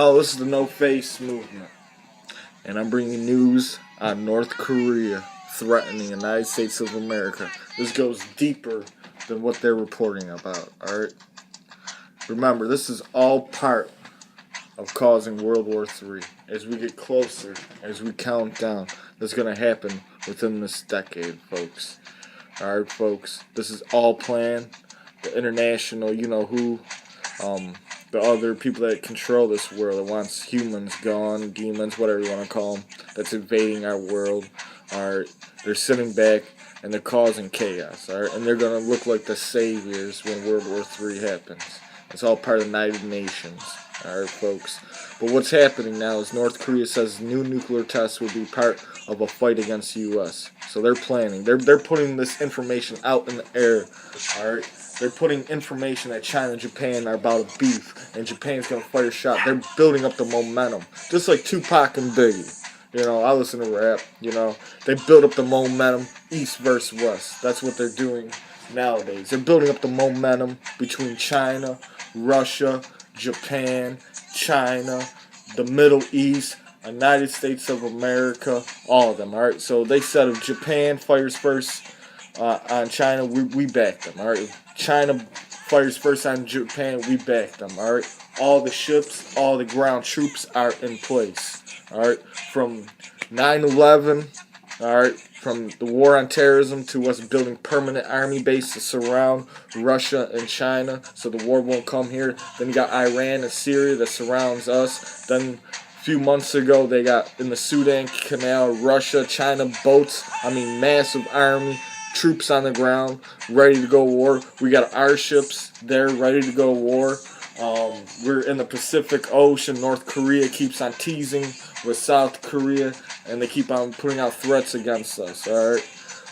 Yo, this is the No Face movement, and I'm bringing news on North Korea threatening the United States of America. This goes deeper than what they're reporting about, alright? Remember, this is all part of causing World War III. As we get closer, as we count down, that's going to happen within this decade, folks. Alright, folks, this is all planned. The international, you know who, the other people that control this world, that wants humans gone, demons, whatever you want to call them, that's invading our world, they're sitting back and they're causing chaos, and they're going to look like the saviors when World War III happens. It's all part of the United Nations, folks. But what's happening now is North Korea says new nuclear tests will be part of a fight against the U.S. So they're planning. They're putting this information out in the air, alright? They're putting information that China and Japan are about to beef, and Japan's going to fire a shot. They're building up the momentum, just like Tupac and Biggie. You know, I listen to rap, you know. They build up the momentum, east versus west. That's what they're doing nowadays. They're building up the momentum between China, Russia, Japan, China, the Middle East, United States of America, all of them, alright? So they said if Japan fires first on China, we back them, alright? If China fires first on Japan, we back them, alright? All the ships, all the ground troops are in place, alright? From 9/11, alright, from the war on terrorism to us building permanent army bases to surround Russia and China so the war won't come here. Then you got Iran and Syria that surrounds us. Then a few months ago they got in the Sudan Canal, Russia, China boats, massive army, troops on the ground, ready to go war. We got our ships there ready to go war. We're in the Pacific Ocean. North Korea keeps on teasing with South Korea, and they keep on putting out threats against us, alright?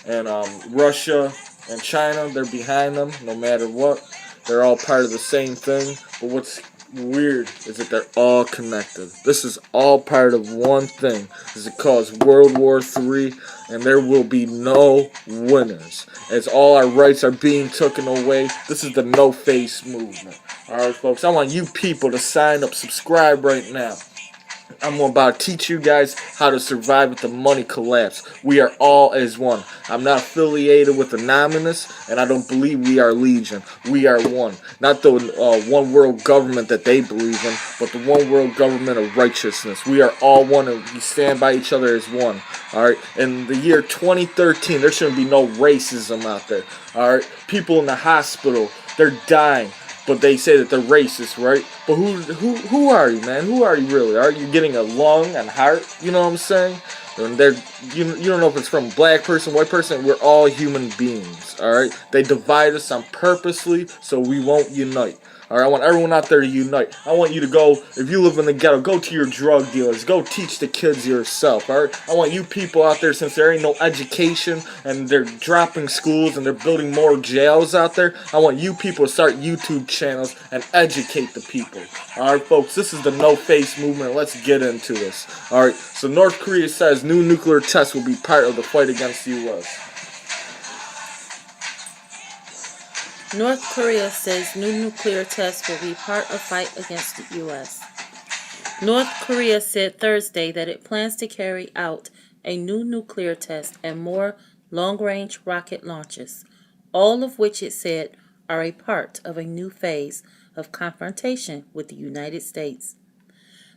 And Russia and China, they're behind them no matter what. They're all part of the same thing. But what's weird is that they're all connected. This is all part of one thing. This is called World War III, and there will be no winners. As all our rights are being taken away, this is the No Face movement. Alright, folks, I want you people to sign up, subscribe right now. I'm about to teach you guys how to survive with the money collapse. We are all as one. I'm not affiliated with Anonymous, and I don't believe we are Legion. We are one. Not the one world government that they believe in, but the one world government of righteousness. We are all one, and we stand by each other as one. Alright? In the year 2013, there shouldn't be no racism out there. Alright? People in the hospital, they're dying. But they say that they're racist, right? But who are you, man? Who are you really? Are you getting a lung and heart? You know what I'm saying? And you don't know if it's from black person, white person. We're all human beings, all right? They divide us on purposely so we won't unite. All right, I want everyone out there to unite. I want you to go, if you live in the ghetto, go to your drug dealers. Go teach the kids yourself, all right? I want you people out there, since there ain't no education and they're dropping schools and they're building more jails out there, I want you people to start YouTube channels and educate the people. All right, folks, this is the No Face movement. Let's get into this. All right, so North Korea says new nuclear tests will be part of the fight against the U.S. North Korea says new nuclear tests will be part of fight against the U.S. North Korea said Thursday that it plans to carry out a new nuclear test and more long-range rocket launches, all of which it said are a part of a new phase of confrontation with the United States.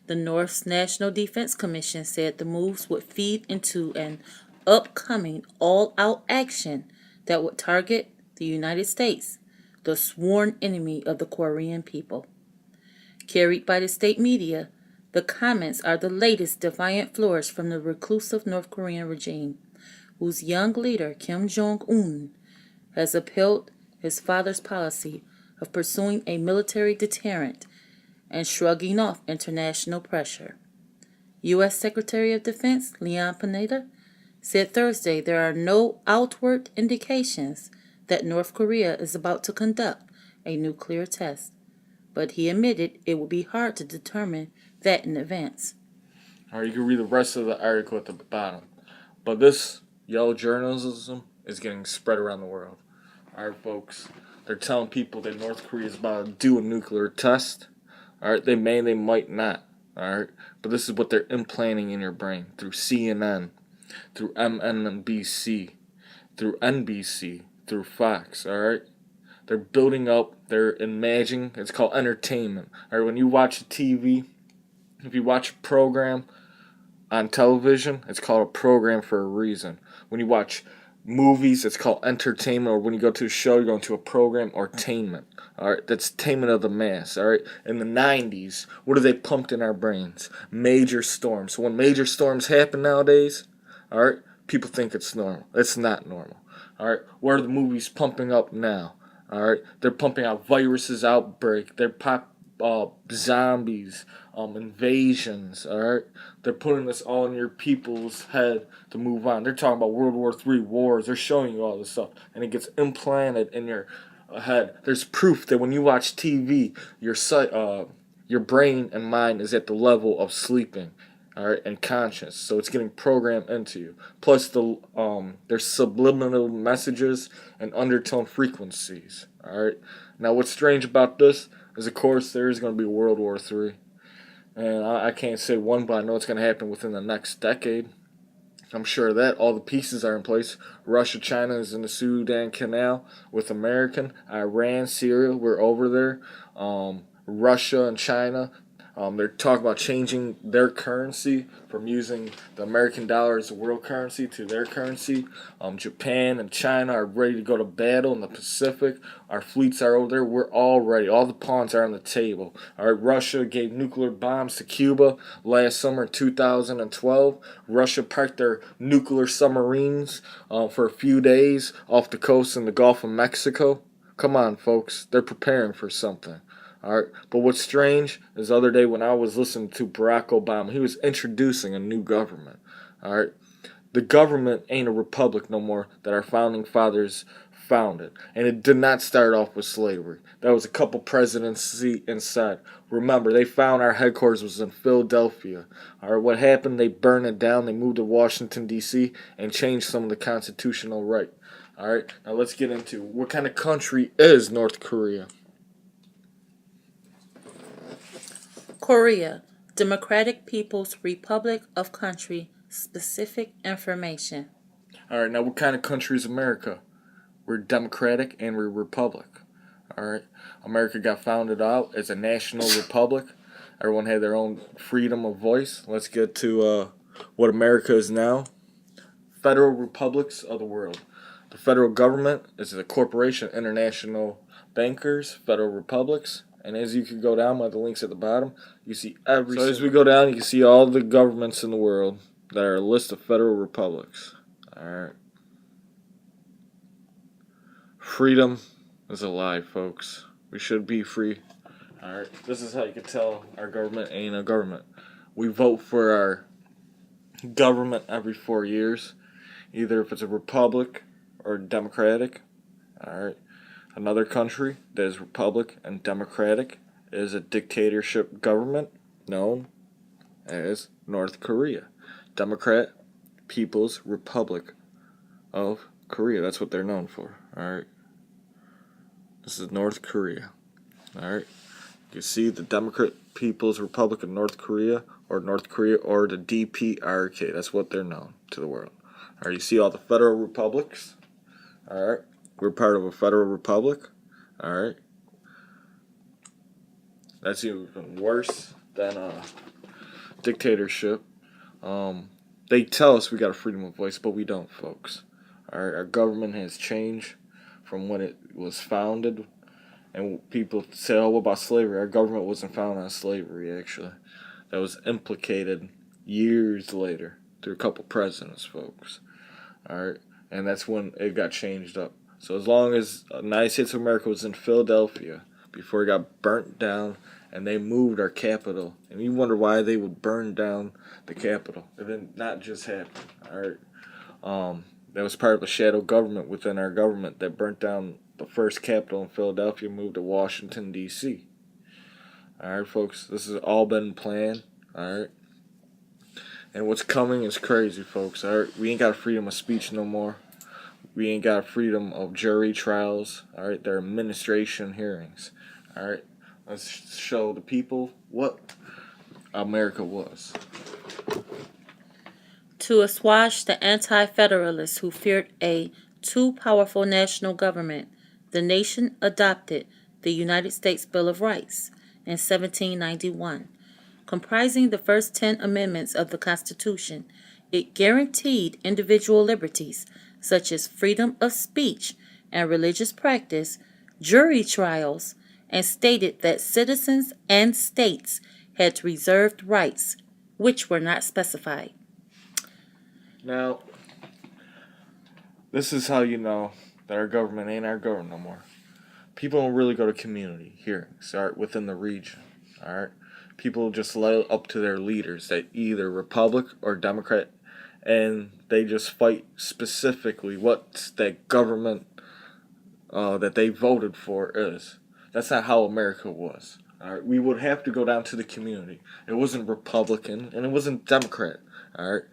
The North's National Defense Commission said the moves would feed into an upcoming all-out action that would target the United States, the sworn enemy of the Korean people. Carried by the state media, the comments are the latest defiant flourish from the reclusive North Korean regime, whose young leader, Kim Jong-un, has upheld his father's policy of pursuing a military deterrent and shrugging off international pressure. U.S. Secretary of Defense Leon Panetta said Thursday there are no outward indications that North Korea is about to conduct a nuclear test, but he admitted it would be hard to determine that in advance. All right, you can read the rest of the article at the bottom. But this yellow journalism is getting spread around the world. All right, folks, they're telling people that North Korea is about to do a nuclear test. All right, they may, they might not. Alright? But this is what they're implanting in your brain through CNN, through MNBC, through NBC, through Fox, alright? They're building up, they're imagining, it's called entertainment. Alright, when you watch TV, if you watch a program on television, it's called a program for a reason. When you watch movies, it's called entertainment, or when you go to a show, you're going to a program or tainment. Alright, that's tainment of the mass. Alright, in the 90s, what do they pumped in our brains? Major storms. So when major storms happen nowadays, alright, people think it's normal. It's not normal. Alright, where are the movies pumping up now? Alright, they're pumping out viruses, outbreak. They're zombies, invasions. Alright, they're putting this all in your people's head to move on. They're talking about World War III wars. They're showing you all this stuff, and it gets implanted in your head. There's proof that when you watch TV, your brain and mind is at the level of sleeping. Alright, and conscious, so it's getting programmed into you. Plus, there's subliminal messages and undertone frequencies. Alright, now what's strange about this is, of course, there is going to be World War III, and I can't say when, but I know it's going to happen within the next decade. I'm sure of that. All the pieces are in place. Russia, China is in the Sudan Canal with American. Iran, Syria, we're over there. Russia and China, they're talking about changing their currency from using the American dollar as the world currency to their currency. Japan and China are ready to go to battle in the Pacific. Our fleets are over there. We're all ready. All the pawns are on the table. All right, Russia gave nuclear bombs to Cuba last summer in 2012. Russia parked their nuclear submarines for a few days off the coast in the Gulf of Mexico. Come on, folks. They're preparing for something. Alright, but what's strange is the other day when I was listening to Barack Obama, he was introducing a new government. Alright, the government ain't a republic no more that our founding fathers founded, and it did not start off with slavery. That was a couple presidents inside. Remember, they found our headquarters was in Philadelphia. Alright, what happened? They burned it down. They moved to Washington D.C. and changed some of the constitutional right. Alright, now let's get into what kind of country is North Korea. Korea, Democratic People's Republic of Country. Specific information. Alright, now what kind of country is America? We're democratic and we're republic. Alright, America got founded out as a national republic. Everyone had their own freedom of voice. Let's get to what America is now. Federal republics of the world. The federal government is a corporation, international bankers, federal republics. And as you can go down by the links at the bottom, you see every. So as we go down, you can see all the governments in the world that are a list of federal republics. Alright. Freedom is a lie, folks. We should be free. Alright. This is how you can tell our government ain't a government. We vote for our government every 4 years, either if it's a republic or democratic. Alright. Another country that is republic and democratic is a dictatorship government known as North Korea. Democrat People's Republic of Korea. That's what they're known for. Alright. This is North Korea. Alright. You see the Democrat People's Republic of North Korea or the DPRK. That's what they're known to the world. Alright, you see all the federal republics. Alright. We're part of a federal republic. Alright. That's even worse than a dictatorship. They tell us we got a freedom of voice, but we don't, folks. Alright, our government has changed from when it was founded. And people say, oh, what about slavery? Our government wasn't founded on slavery, actually. That was implicated years later through a couple presidents, folks. Alright, and that's when it got changed up. So as long as the United States of America was in Philadelphia before it got burnt down and they moved our capital, and you wonder why they would burn down the capital. It did not just happen. Alright, that was part of a shadow government within our government that burnt down the first capital in Philadelphia, moved to Washington D.C. Alright, folks, this has all been planned. Alright, and what's coming is crazy, folks. Alright, we ain't got freedom of speech no more. We ain't got freedom of jury trials. Alright, there are administration hearings. Alright, let's show the people what America was. To assuage the anti-federalists who feared a too powerful national government, the nation adopted the United States Bill of Rights in 1791. Comprising the first 10 amendments of the Constitution, it guaranteed individual liberties such as freedom of speech and religious practice, jury trials, and stated that citizens and states had reserved rights which were not specified. Now, this is how you know that our government ain't our government no more. People don't really go to community hearings, all right, within the region, all right? People just let it up to their leaders, that either Republic or Democrat, and they just fight specifically what that government that they voted for is. That's not how America was. All right, we would have to go down to the community. It wasn't Republican and it wasn't Democrat. All right,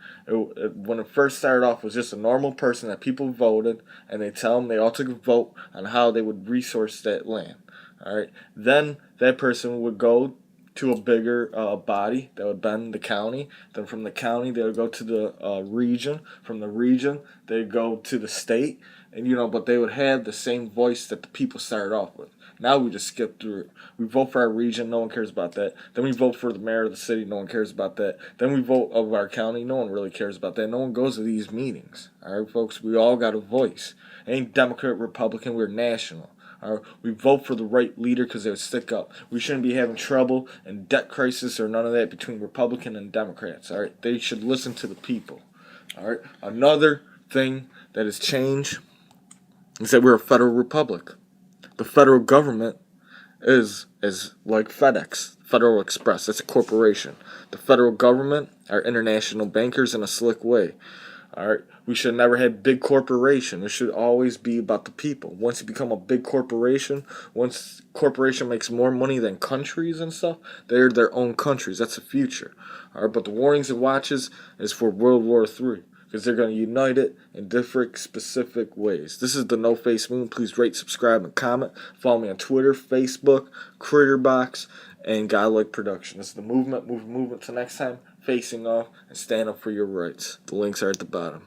when it first started off, it was just a normal person that people voted, and they tell them they all took a vote on how they would resource that land. All right, then that person would go to a bigger body that would bend the county. Then from the county, they would go to the region. From the region, they'd go to the state, and but they would have the same voice that the people started off with. Now we just skip through it. We vote for our region, no one cares about that. Then we vote for the mayor of the city, no one cares about that. Then we vote of our county, no one really cares about that. No one goes to these meetings. All right, folks, we all got a voice. Ain't Democrat, Republican, we're national. All right, we vote for the right leader because they would stick up. We shouldn't be having trouble and debt crisis or none of that between Republican and Democrats. All right, they should listen to the people. All right, another thing that has changed is that we're a federal republic. The federal government is like FedEx, Federal Express. That's a corporation. The federal government are international bankers in a slick way. All right, we should never have big corporation. It should always be about the people. Once you become a big corporation, once corporation makes more money than countries and stuff, they're their own countries. That's the future. All right, but the warnings and watches is for World War III. Because they're going to unite it in different specific ways. This is the No Face Moon. Please rate, subscribe, and comment. Follow me on Twitter, Facebook, Critterbox, and Godlike Production. This is the movement. Movement. Till next time. Facing off and stand up for your rights. The links are at the bottom.